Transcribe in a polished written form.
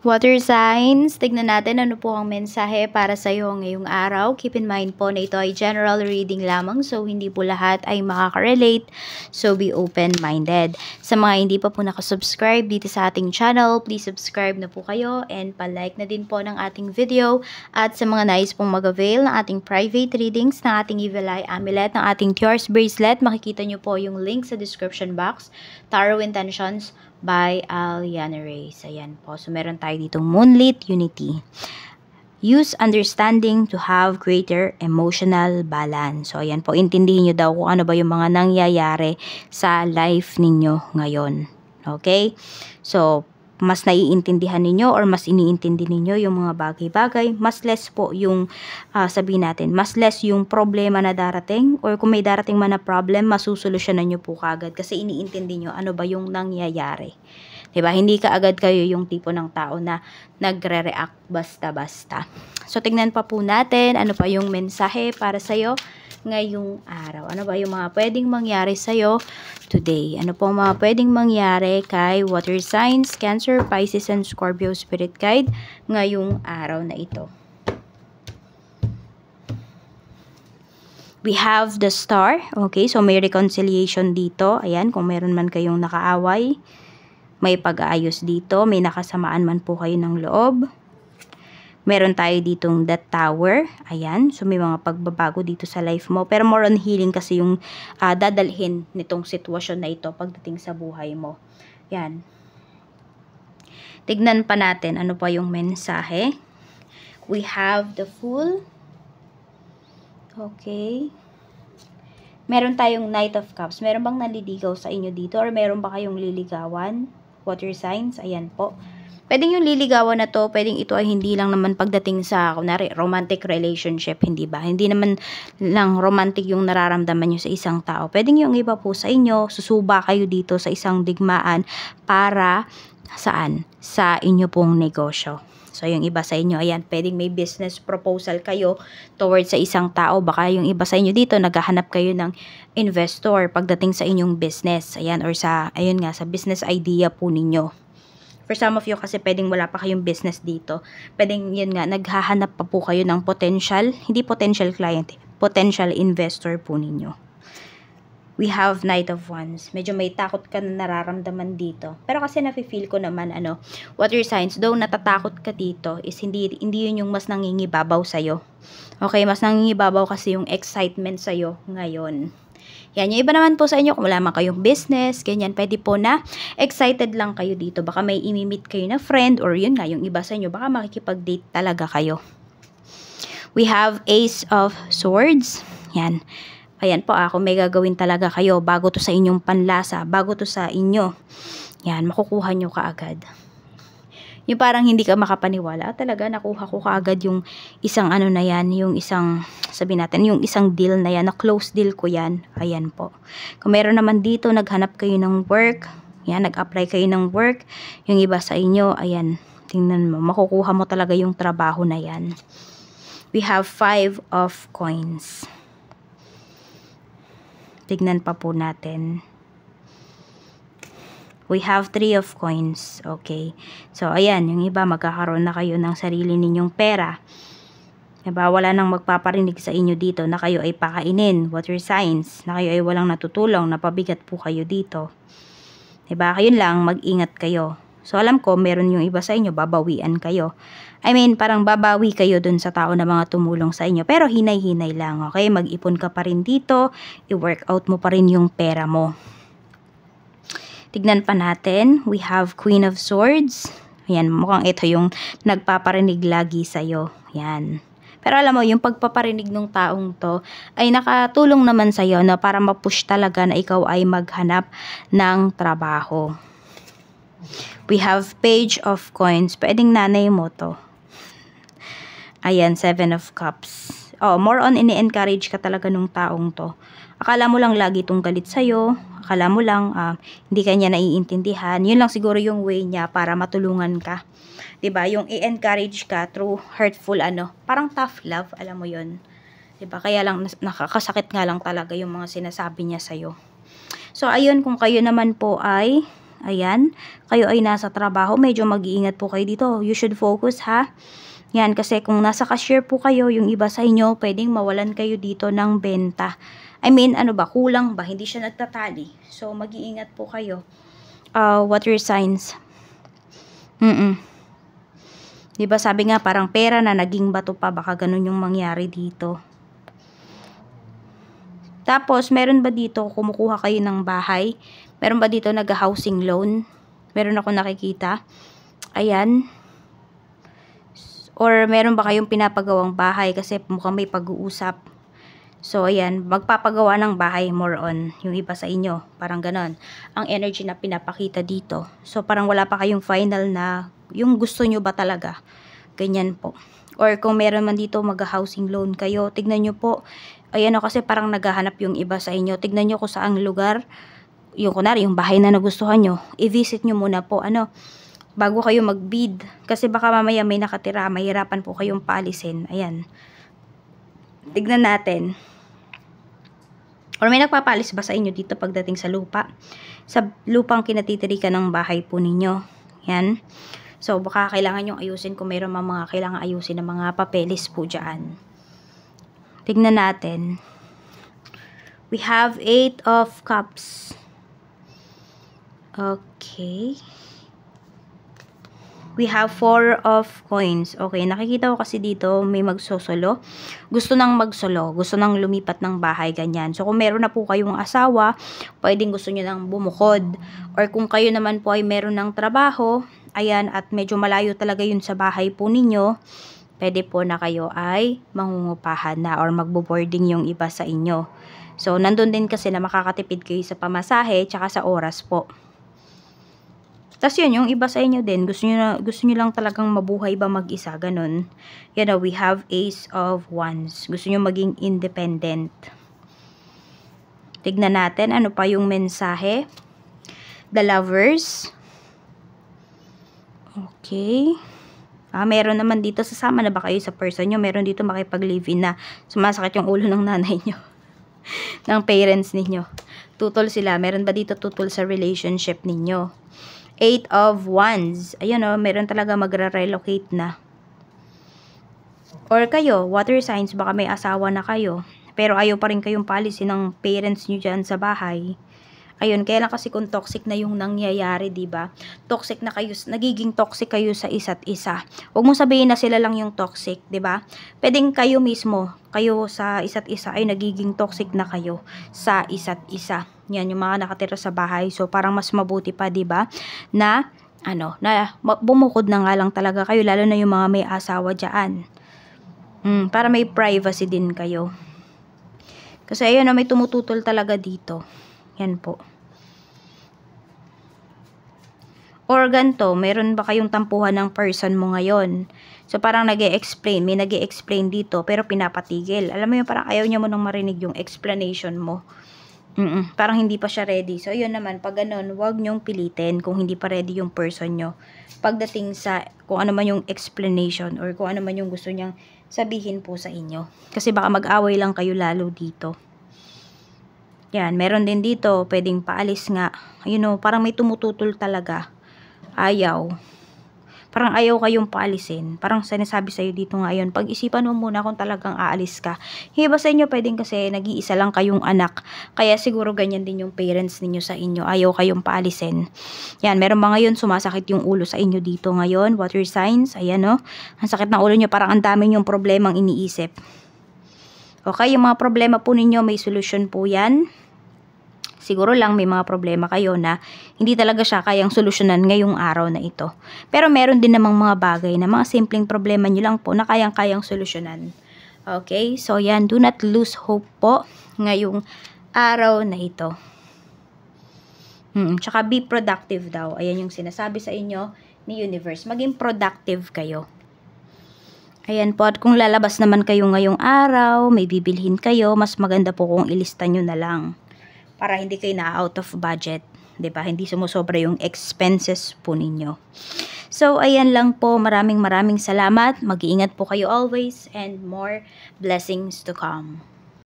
Water signs, tignan natin ano po ang mensahe para sa iyo ngayong araw. Keep in mind po na ito ay general reading lamang, so hindi po lahat ay makaka-relate. So be open-minded. Sa mga hindi pa po nakasubscribe dito sa ating channel, please subscribe na po kayo and palike na din po ng ating video. At sa mga nais pong mag-avail ng ating private readings, ng ating Evil Eye Amulet, ng ating Tears Bracelet, makikita nyo po yung link sa description box. Tarot Intentions by Aliana Reyes. Ayan po. So, meron tayo ditong Moonlit Unity. Use understanding to have greater emotional balance. So, ayan po. Intindihin nyo daw kung ano ba yung mga nangyayari sa life ninyo ngayon. Okay? So, mas naiintindihan ninyo or mas iniintindi ninyo yung mga bagay-bagay, mas less po yung, sabihin natin, mas less yung problema na darating, or kung may darating man na problem, masusolusyonan nyo po kaagad kasi iniintindi nyo ano ba yung nangyayari. Diba? Hindi kaagad kayo yung tipo ng tao na nagre-react basta-basta. So, tingnan pa po natin ano pa yung mensahe para sa'yo ngayong araw. Ano ba yung mga pwedeng mangyari sa'yo today? Ano po mga pwedeng mangyari kay water signs, Cancer, Pisces, and Scorpio Spirit Guide ngayong araw na ito? We have the Star. Okay, so may reconciliation dito. Ayan, kung meron man kayong nakaaway, may pag-aayos dito. May nakasamaan man po kayo ng loob. Meron tayo ditong The Tower. Ayan. So, may mga pagbabago dito sa life mo. Pero more on healing kasi yung dadalhin nitong sitwasyon na ito pagdating sa buhay mo. Yan. Tignan pa natin ano pa yung mensahe. We have the Fool. Okay. Meron tayong Knight of Cups. Meron bang naliligaw sa inyo dito? Or meron ba kayong liligawan? Water signs. Ayan po. Pwedeng yung liligawan na to, pwedeng ito ay hindi lang naman pagdating sa, kunwari, romantic relationship, hindi ba? Hindi naman lang romantic yung nararamdaman nyo sa isang tao. Pwedeng yung iba po sa inyo, susuba kayo dito sa isang digmaan para saan? Sa inyo pong negosyo. So, yung iba sa inyo, ayan, pwedeng may business proposal kayo towards sa isang tao. Baka yung iba sa inyo dito, naghahanap kayo ng investor pagdating sa inyong business. Ayan, or sa, ayun nga, sa business idea po ninyo. For some of you kasi pwedeng wala pa kayong business dito. Pwedeng yun nga, naghahanap pa po kayo ng potential, hindi potential client, potential investor po ninyo. We have Knight of Wands. Medyo may takot ka na nararamdaman dito. Pero kasi nafe-feel ko naman, water signs, though natatakot ka dito, is hindi yun yung mas nangingibabaw sa'yo. Okay, mas nangingibabaw kasi yung excitement sa'yo ngayon. Yan, yung iba naman po sa inyo, kung wala man kayong business, ganyan, pwede po na excited lang kayo dito. Baka may imimit kayo na friend, or yun nga, yung iba sa inyo, baka makikipag-date talaga kayo. We have Ace of Swords. Yan. Ayan po, kung may gagawin talaga kayo, bago to sa inyong panlasa, bago to sa inyo, yan, makukuha nyo kaagad. Yung parang hindi ka makapaniwala, talaga nakuha ko kaagad yung isang na yan, yung isang, sabihin natin, yung isang deal na yan, na close deal ko yan. Ayan po. Kung meron naman dito, naghanap kayo ng work, yan, nag-apply kayo ng work, yung iba sa inyo, ayan, tingnan mo, makukuha mo talaga yung trabaho na yan. We have 5 of Coins. Tignan pa po natin. We have 3 of Coins. Okay. So, ayan. Yung iba, magkakaroon na kayo ng sarili ninyong pera. Diba? Wala nang magpaparinig sa inyo dito na kayo ay pakainin. Water signs. Na kayo ay walang natutulong. Napabigat po kayo dito. Diba? Ayun lang, mag-ingat kayo. So, alam ko, meron yung iba sa inyo, babawian kayo. I mean, parang babawi kayo dun sa tao na mga tumulong sa inyo. Pero hinay-hinay lang, okay? Mag-ipon ka pa rin dito. I-workout mo pa rin yung pera mo. Tignan pa natin, we have Queen of Swords. Ayan, mukhang ito yung nagpaparinig lagi sa'yo. Ayan. Pero alam mo, yung pagpaparinig ng taong to ay nakatulong naman sa'yo na para ma-push talaga na ikaw ay maghanap ng trabaho. We have Page of Coins. Pwedeng nanay mo to. Ayan, 7 of Cups. Oh, more on ini-encourage ka talaga nung taong to. Akala mo lang lagi itong galit sa'yo. Akala mo lang hindi ka niya naiintindihan. Yun lang siguro yung way niya para matulungan ka. 'Di ba? Yung i-encourage ka through hurtful parang tough love, alam mo 'yun. 'Di ba? Kaya lang nakakasakit nga lang talaga yung mga sinasabi niya sa iyo. So ayun, kung kayo naman po ay Ayan. Kayo ay nasa trabaho. Medyo mag-iingat po kayo dito. You should focus ha. Yan, kasi kung nasa cashier po kayo, yung iba sa inyo, pwedeng mawalan kayo dito ng benta. I mean, ano ba, kulang ba? Hindi siya nagtatali. So, mag-iingat po kayo. Water signs. Diba sabi nga, parang pera na naging bato pa. Baka ganun yung mangyari dito. Tapos, meron ba dito, kumukuha kayo ng bahay? Meron ba dito nag-housing loan? Meron ako nakikita. Ayan. Or meron ba kayong pinapagawang bahay kasi mukhang may pag-uusap. So, ayan, magpapagawa ng bahay more on yung iba sa inyo. Parang ganon. Ang energy na pinapakita dito. So, parang wala pa kayong final na yung gusto nyo ba talaga. Ganyan po. Or kung meron man dito mag-housing loan kayo, tignan nyo po. Ayan o, kasi parang naghahanap yung iba sa inyo. Tignan nyo kung saang lugar. Yung kunwari, yung bahay na nagustuhan nyo. I-visit nyo muna po. Bago kayo mag-bid. Kasi baka mamaya may nakatira, mahirapan po kayong paalisin. Ayan. Tignan natin. Or may nagpapalis ba sa inyo dito pagdating sa lupa? Sa lupang kinatitirikan ng bahay po ninyo. Yan. So, baka kailangan yung ayusin kung mayroon mga kailangan ayusin ng mga papeles po dyan. Tignan natin. We have 8 of Cups. Okay. We have 4 of Coins. Okay, nakikita ko kasi dito may magsosolo. Gusto nang magsolo. Gusto nang lumipat ng bahay, ganyan. So, kung meron na po kayong asawa, pwedeng gusto nyo nang bumukod. Or kung kayo naman po ay meron ng trabaho, ayan, at medyo malayo talaga yun sa bahay po ninyo, pwede po na kayo ay mangungupahan na or magbo-boarding yung iba sa inyo. So, nandun din kasi na makakatipid kayo sa pamasahe, tsaka sa oras po. Tapos yun, yung iba sa inyo din, gusto nyo lang talagang mabuhay ba mag-isa, ganun. Yan o, we have Ace of Wands. Gusto nyo maging independent. Tignan natin, ano pa yung mensahe. The Lovers. Okay. Meron naman dito, sasama na ba kayo sa person nyo? Meron dito makipag-live-in na sumasakit yung ulo ng nanay nyo. Ng parents ninyo. Tutol sila. Meron ba dito tutol sa relationship ninyo? 8 of Wands. Ayun o, meron talaga magre-relocate na. Or kayo, water signs, baka may asawa na kayo. Pero ayaw pa rin kayong palisin ng parents nyo dyan sa bahay. Ayun, kaya lang kasi kung toxic na yung nangyayari, diba? Toxic na kayo, nagiging toxic kayo sa isa't isa. Huwag mong sabihin na sila lang yung toxic, diba? Pwedeng kayo mismo, kayo sa isa't isa ay nagiging toxic na kayo sa isa't isa. Yan, yung mga nakatira sa bahay. So, parang mas mabuti pa, diba? Na bumukod na nga lang talaga kayo, lalo na yung mga may asawa dyan. Para may privacy din kayo. Kasi ayun, may tumututol talaga dito. Yan po. Or ganito, meron ba kayong tampuhan ng person mo ngayon? So, parang nag-e-explain. May nag-e-explain dito, pero pinapatigil. Alam mo yun, parang ayaw niya mo nang marinig yung explanation mo. Parang hindi pa siya ready. So, yun naman, pag ganun, huwag nyong pilitin kung hindi pa ready yung person nyo. Pagdating sa kung ano man yung explanation or kung ano man yung gusto niyang sabihin po sa inyo. Kasi baka mag-away lang kayo lalo dito. Yan, meron din dito, pwedeng paalis nga. Parang may tumututol talaga. Ayaw. Parang ayaw kayong paalisin. Parang sinasabi sa'yo dito ngayon, pag-isipan mo muna kung talagang aalis ka. Iba sa inyo, pwedeng kasi nag-iisa lang kayong anak. Kaya siguro ganyan din yung parents ninyo sa inyo. Ayaw kayong paalisin. Yan, meron ba ngayon sumasakit yung ulo sa inyo dito ngayon? Water signs, ayan o. Ang sakit ng ulo nyo, parang ang dami yung problemang iniisip. Okay, yung mga problema po ninyo, may solusyon po yan. Siguro lang may mga problema kayo na hindi talaga siya kayang solusyonan ngayong araw na ito. Pero meron din namang mga bagay na mga simpleng problema nyo lang po na kayang-kayang solusyonan. Okay, so yan, do not lose hope po ngayong araw na ito. Tsaka be productive daw. Ayan yung sinasabi sa inyo ni Universe. Maging productive kayo. Ayan po, at kung lalabas naman kayo ngayong araw, may bibilhin kayo, mas maganda po kung ilista nyo na lang. Para hindi kayo na out of budget. 'Di ba? Hindi sumusobra yung expenses po ninyo. So, ayan lang po. Maraming salamat. Mag-iingat po kayo always and more blessings to come.